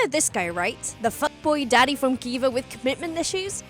know this guy, right? The fuckboy daddy from Kiva with commitment issues?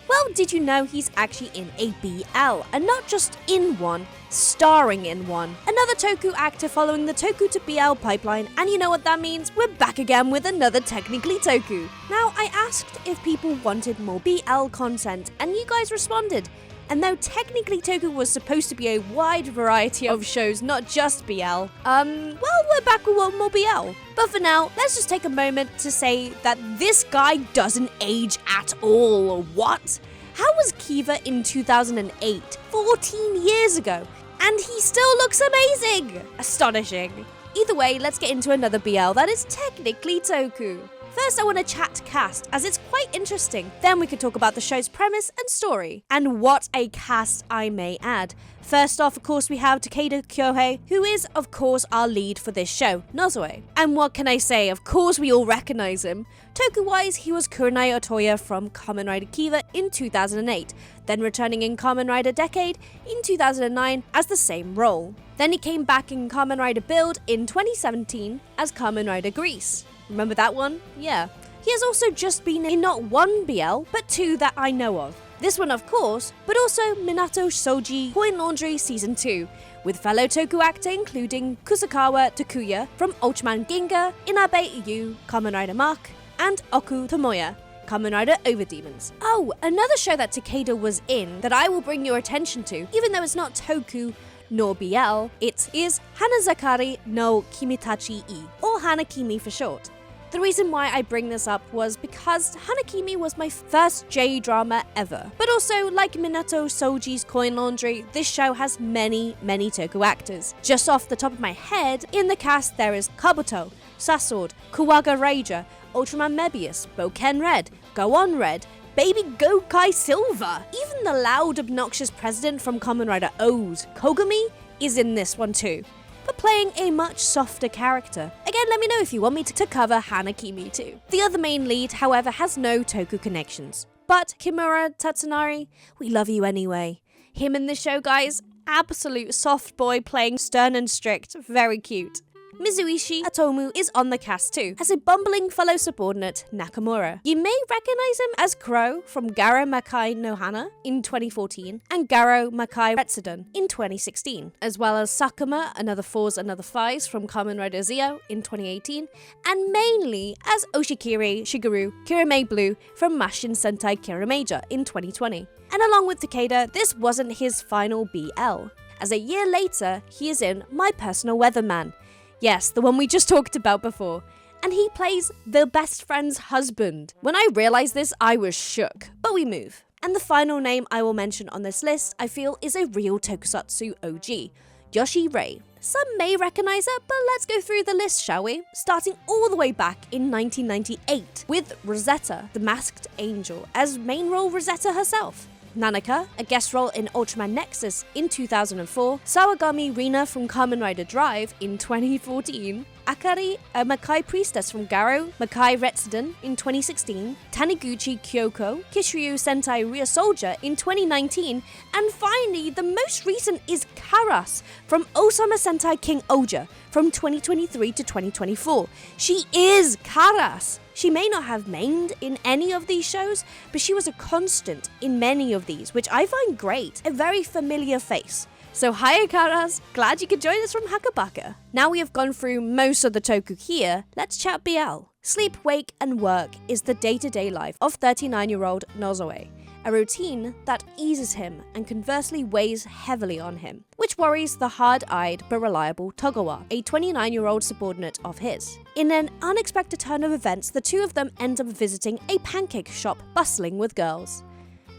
Well, did you know he's actually in a BL, and not just in one, starring in one. Another Toku actor following the Toku to BL pipeline, and you know what that means? We're back again with another Technically Toku. Now, I asked if people wanted more BL content, and you guys responded. And though Technically Toku was supposed to be a wide variety of shows, not just BL, well, we're back with one more BL. But for now, let's just take a moment to say that this guy doesn't age at all. What? How was Kiva in 2008, 14 years ago? And he still looks amazing! Astonishing. Either way, let's get into another BL that is Technically Toku. First, I want to chat cast, as it's quite interesting. Then we could talk about the show's premise and story. And what a cast, I may add. First off, of course, we have Takeda Kyohei, who is, of course, our lead for this show, Nozoe. And what can I say? Of course, we all recognize him. Toku-wise, he was Kurenai Otoya from Kamen Rider Kiva in 2008, then returning in Kamen Rider Decade in 2009 as the same role. Then he came back in Kamen Rider Build in 2017 as Kamen Rider Grease. Remember that one? Yeah. He has also just been in not one BL, but two that I know of. This one, of course, but also Minato Shoji Coin Laundry Season 2, with fellow Toku actor including Kusakawa Takuya from Ultraman Ginga, Inabe Yu, Kamen Rider Mark, and Oku Tomoya, Kamen Rider Overdemons. Oh, another show that Takeda was in that I will bring your attention to, even though it's not Toku nor BL, it is Hanazakari no Kimitachi-i, or Hanakimi for short. The reason why I bring this up was because Hanakimi was my first J-drama ever. But also, like Minato Shoji's Coin Laundry, this show has many Toku actors. Just off the top of my head, in the cast there is Kabuto, Sasord, Kuwaga Ranger, Ultraman Mebius, Boken Red, Go On Red, Baby Gokai Silver. Even the loud, obnoxious president from Kamen Rider O's, Kogami, is in this one too, but playing a much softer character. Again, let me know if you want me to cover Hanakimi too. The other main lead, however, has no Toku connections. But Kimura Tatsunari, we love you anyway. Him in this show, guys, absolute soft boy playing stern and strict, very cute. Mizuishi Atomu is on the cast too, as a bumbling fellow subordinate, Nakamura. You may recognize him as Crow from Garo Makai no Hana in 2014 and Garo Makai Retsuden in 2016, as well as Sakuma, Another Fours, Another Fives from Kamen Rider Zio in 2018, and mainly as Oshikiri Shigeru Kirame Blue from Mashin Sentai Kirameja in 2020. And along with Takeda, this wasn't his final BL, as a year later, he is in My Personal Weatherman. Yes, the one we just talked about before. And he plays the best friend's husband. When I realized this, I was shook. But we move. And the final name I will mention on this list, I feel, is a real Tokusatsu OG, Yoshi Rei. Some may recognize her, but let's go through the list, shall we? Starting all the way back in 1998 with Rosetta, the Masked Angel, as main role Rosetta herself. Nanaka, a guest role in Ultraman Nexus in 2004, Sawagami Rina from Kamen Rider Drive in 2014, Akari, a Makai priestess from Garo Makai Retsuden in 2016, Taniguchi Kyoko, Kishryu Sentai Rhea Soldier in 2019, and finally, the most recent is Karas from Osama Sentai King Oja from 2023 to 2024. She is Karas! She may not have mained in any of these shows, but she was a constant in many of these, which I find great. A very familiar face. So hi Karas, glad you could join us from Hakabaka. Now we have gone through most of the Toku here, let's chat BL. Sleep, wake and work is the day-to-day life of 39-year-old Nozoe. A routine that eases him and conversely weighs heavily on him, which worries the hard-eyed but reliable Togawa, a 29-year-old subordinate of his. In an unexpected turn of events, the two of them end up visiting a pancake shop bustling with girls.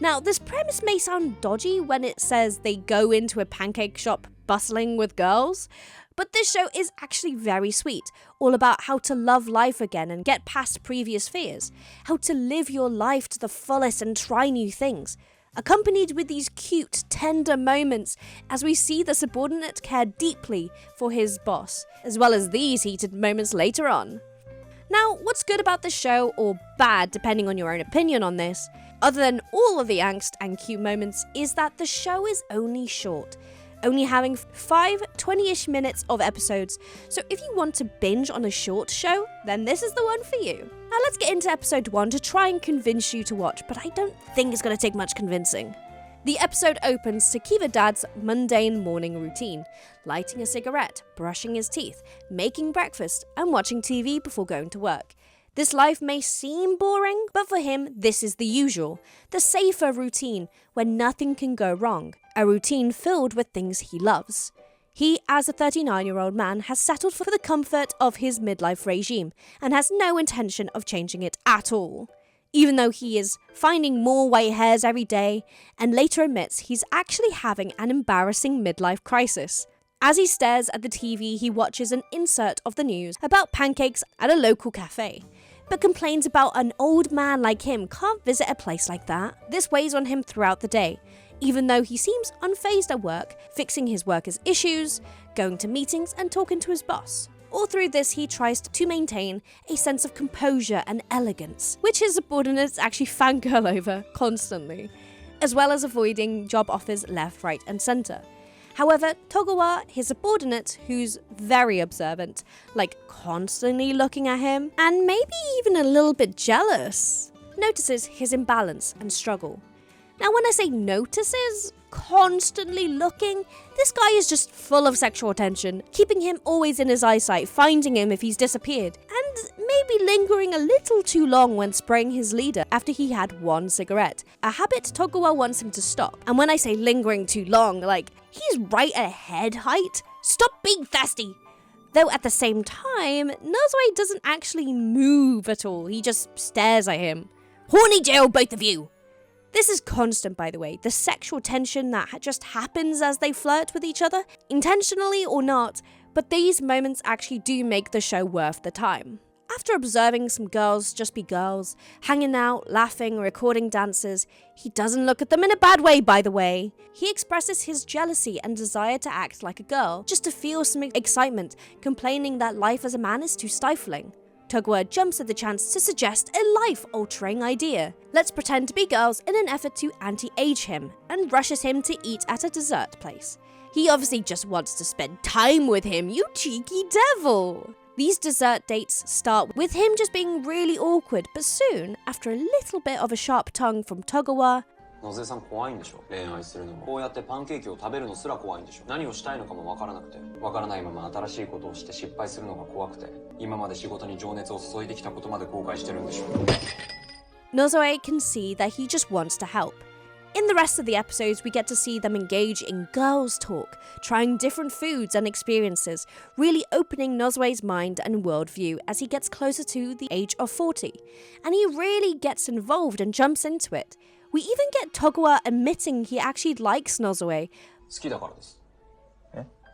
Now, this premise may sound dodgy when it says they go into a pancake shop bustling with girls, but this show is actually very sweet, all about how to love life again and get past previous fears, how to live your life to the fullest and try new things, accompanied with these cute, tender moments as we see the subordinate care deeply for his boss, as well as these heated moments later on. Now, what's good about the show, or bad depending on your own opinion on this, other than all of the angst and cute moments, is that the show is only short. only having 5 20-ish minutes of episodes. So if you want to binge on a short show, then this is the one for you. Now let's get into episode 1 to try and convince you to watch, but I don't think it's going to take much convincing. The episode opens to Kiva Dad's mundane morning routine, lighting a cigarette, brushing his teeth, making breakfast, and watching TV before going to work. This life may seem boring, but for him, this is the usual, the safer routine where nothing can go wrong, a routine filled with things he loves. He, as a 39-year-old man, has settled for the comfort of his midlife regime and has no intention of changing it at all. Even though he is finding more white hairs every day, and later admits he's actually having an embarrassing midlife crisis. As he stares at the TV, he watches an insert of the news about pancakes at a local cafe, but complains about an old man like him can't visit a place like that. This weighs on him throughout the day, even though he seems unfazed at work, fixing his workers' issues, going to meetings and talking to his boss. All through this, he tries to maintain a sense of composure and elegance, which his subordinates actually fangirl over constantly, as well as avoiding job offers left, right and centre. However, Togawa, his subordinate, who's very observant, like constantly looking at him, and maybe even a little bit jealous, notices his imbalance and struggle. Now when I say notices, constantly looking, this guy is just full of sexual attention, keeping him always in his eyesight, finding him if he's disappeared, and maybe lingering a little too long when spraying his leader after he had one cigarette, a habit Togawa wants him to stop. And when I say lingering too long, like, he's right at head height. Stop being thirsty! Though at the same time, Nozoe doesn't actually move at all, he just stares at him. Horny jail, both of you! This is constant, by the way, the sexual tension that just happens as they flirt with each other, intentionally or not, but these moments actually do make the show worth the time. After observing some girls just be girls, hanging out, laughing, recording dances, he doesn't look at them in a bad way, by the way. He expresses his jealousy and desire to act like a girl, just to feel some excitement, complaining that life as a man is too stifling. Togawa jumps at the chance to suggest a life-altering idea. Let's pretend to be girls in an effort to anti-age him, and rushes him to eat at a dessert place. He obviously just wants to spend time with him, you cheeky devil! These dessert dates start with him just being really awkward, but soon, after a little bit of a sharp tongue from Togawa, 野瀬さん怖いんでしょ恋愛するのもこうやってパンケーキを食べるのすら怖いんでしょ何をしたいのかもわからなくてわからないまま新しいことをして失敗するのが怖くて今まで仕事に情熱を注いできたことまで後悔してるんでしょ Nozoe can see that he just wants to help. In the rest of the episodes, we get to see them engage in girls' talk, trying different foods and experiences, really opening Nozoe's mind and worldview as he gets closer to the age of 40. And he really gets involved and jumps into it. We even get Togawa admitting he actually likes Nozoe, 好きだからです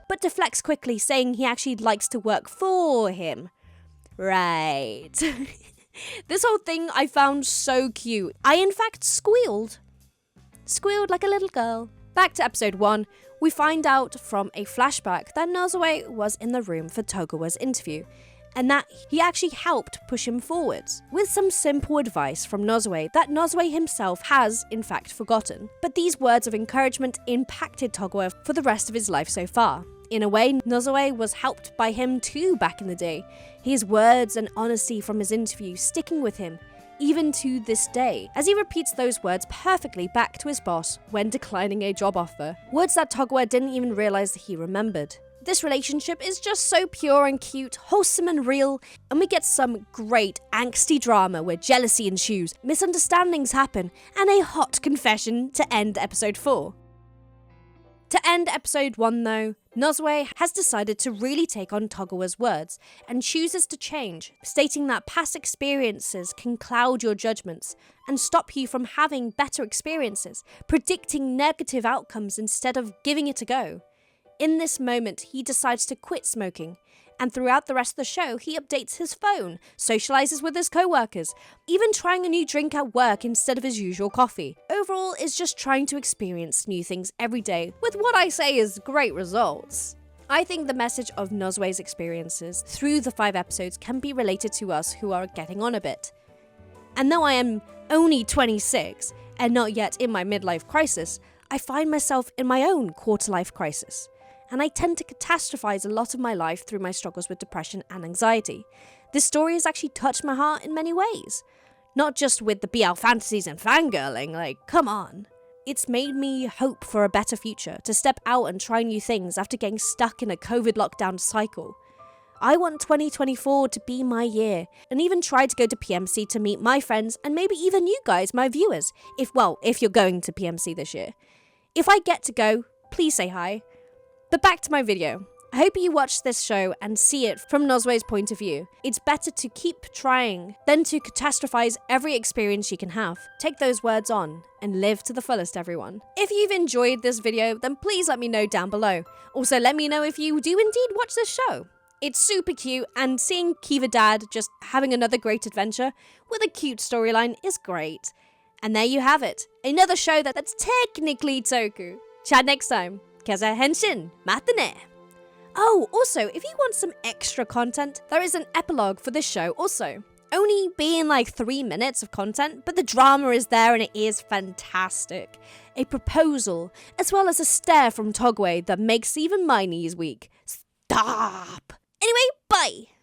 but deflects quickly, saying he actually likes to work for him. Right. This whole thing I found so cute. I in fact squealed. Squealed like a little girl. Back to episode 1, we find out from a flashback that Nozoe was in the room for Togawa's interview, and that he actually helped push him forwards, with some simple advice from Nozoe that Nozoe himself has, in fact, forgotten. But these words of encouragement impacted Togawa for the rest of his life so far. In a way, Nozoe was helped by him too back in the day, his words and honesty from his interview sticking with him, even to this day, as he repeats those words perfectly back to his boss when declining a job offer, words that Togawa didn't even realize that he remembered. This relationship is just so pure and cute, wholesome and real, and we get some great angsty drama where jealousy ensues, misunderstandings happen, and a hot confession to end episode 4. To end episode 1 though, Nozoe has decided to really take on Togawa's words and chooses to change, stating that past experiences can cloud your judgments and stop you from having better experiences, predicting negative outcomes instead of giving it a go. In this moment, he decides to quit smoking, and throughout the rest of the show, he updates his phone, socializes with his co-workers, even trying a new drink at work instead of his usual coffee. Overall, is just trying to experience new things every day, with what I say is great results. I think the message of Nozoe's experiences through the 5 episodes can be related to us who are getting on a bit. And though I am only 26, and not yet in my midlife crisis, I find myself in my own quarter-life crisis, and I tend to catastrophize a lot of my life through my struggles with depression and anxiety. This story has actually touched my heart in many ways. Not just with the BL fantasies and fangirling, like, come on. It's made me hope for a better future, to step out and try new things after getting stuck in a COVID lockdown cycle. I want 2024 to be my year, and even try to go to PMC to meet my friends and maybe even you guys, my viewers, if you're going to PMC this year. If I get to go, please say hi. But back to my video. I hope you watch this show and see it from Nozwe's point of view. It's better to keep trying than to catastrophize every experience you can have. Take those words on and live to the fullest, everyone. If you've enjoyed this video, then please let me know down below. Also, let me know if you do indeed watch this show. It's super cute, and seeing Kiva Dad just having another great adventure with a cute storyline is great. And there you have it, another show that's technically Toku. Chat next time. Kezza Henshin, matane. Oh, also, if you want some extra content, there is an epilogue for this show also. Only being like 3 minutes of content, but the drama is there and it is fantastic. A proposal, as well as a stare from Togwe that makes even my knees weak. Stop! Anyway, bye!